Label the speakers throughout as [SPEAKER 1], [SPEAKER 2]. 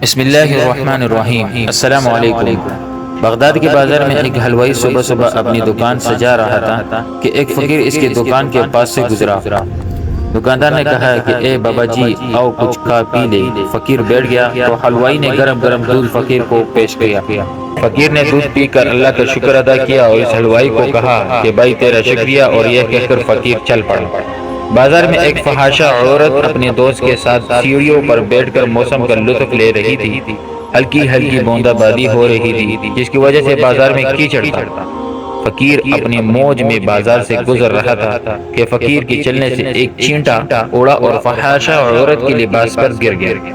[SPEAKER 1] بسم اللہ الرحمن الرحیم۔ السلام علیکم۔ بغداد کے بازار میں ایک حلوائی صبح صبح اپنی دکان سجا رہا تھا کہ ایک فقیر اس کے دکان کے پاس سے گزرا۔ دکاندار نے کہا کہ اے بابا جی آؤ کچھ کھا پی لے۔ فقیر بیٹھ گیا تو حلوائی نے گرم گرم دودھ فقیر کو پیش کیا۔ فقیر نے دودھ پی کر اللہ کا شکر ادا کیا اور اس حلوائی کو کہا کہ بھائی تیرا شکریہ، اور یہ کہہ کر فقیر چل پڑا۔ بازار میں ایک فحاشہ عورت اپنے دوست کے ساتھ سیڑھیوں پر بیٹھ کر موسم کا لطف لے رہی تھی۔ ہلکی ہلکی بوندا باری ہو رہی تھی جس کی وجہ سے بازار میں کیچڑ تھا۔ فقیر اپنی موج میں بازار سے گزر رہا تھا کہ فقیر کے چلنے سے ایک چینٹا اڑا اور فحاشہ عورت کے لباس پر گر گیا۔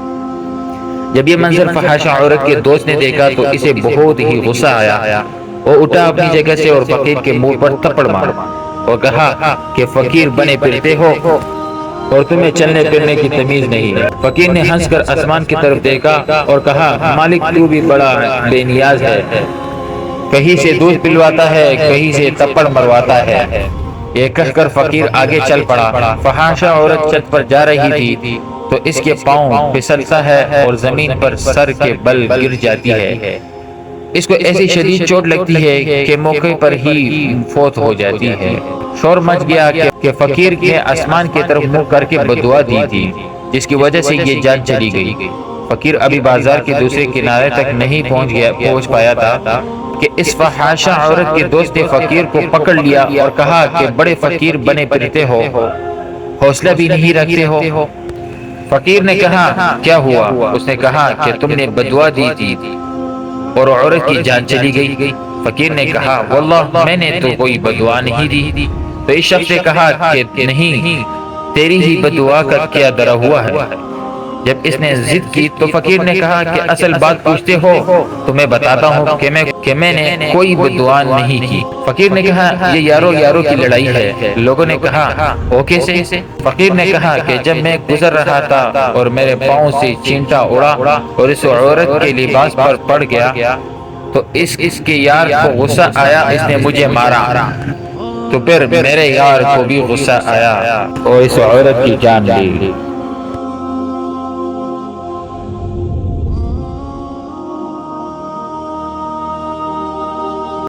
[SPEAKER 1] جب یہ منظر فحاشہ عورت کے دوست نے دیکھا تو اسے بہت ہی غصہ آیا۔ وہ اٹھا اپنی جگہ سے اور فقیر کے منہ پر تھپڑ مارا اور کہا کہ فقیر بنے پھرتے ہو اور تمہیں چلنے پھرنے کی تمیز نہیں ہے۔ فقیر نے ہنس کر آسمان کی طرف دیکھا اور کہا مالک تو بھی بڑا بے نیاز ہے، کہیں سے دودھ پلواتا ہے کہیں سے تھپڑ مرواتا ہے۔ یہ کہہ کر فقیر آگے چل پڑا۔ فحاشہ عورت چھت پر جا رہی تھی تو اس کے پاؤں پھسلتا ہے اور زمین پر سر کے بل گر جاتی ہے۔ اس کو ایسی شدید چوٹ لگتی ہے کہ موقع پر ہی فوت ہو جاتی ہے۔ شور مچ گیا کہ فقیر نے آسمان کی طرف منہ کر کے بددعا دی تھی جس کی وجہ سے یہ جان چلی گئی۔ فقیر ابھی بازار کے دوسرے کنارے تک نہیں پہنچ پایا تھا کہ اس فحاشہ عورت کے دوست نے فقیر کو پکڑ لیا اور کہا کہ بڑے فقیر بنے پھرتے ہو، حوصلہ بھی نہیں رکھتے ہو۔ فقیر نے کہا کیا ہوا؟ اس نے کہا کہ تم نے بددعا دی تھی اور عورت کی جان چلی گئی۔ فقیر نے کہا واللہ میں نے تو کوئی بددعا نہیں دی۔ تو اس شخص نے کہا کہ نہیں، تیری ہی بددعا کا کیا درا ہوا ہے۔ جب اس نے ضد کی تو فقیر نے کہا کہ اصل بات پوچھتے ہو تو میں بتاتا ہوں کہ میں نے کوئی بددعا نہیں کی۔ فقیر نے کہا یہ یارو یارو کی لڑائی ہے۔ لوگوں نے کہا وہ کیسے؟ فقیر نے کہا کہ جب میں گزر رہا تھا اور میرے پاؤں سے چینٹا اڑا اور اس عورت کے لباس پر پڑ گیا تو اس کے یار کو غصہ آیا، اس نے مجھے مارا، تو پھر میرے یار کو بھی غصہ آیا اور اس عورت کی جان لی۔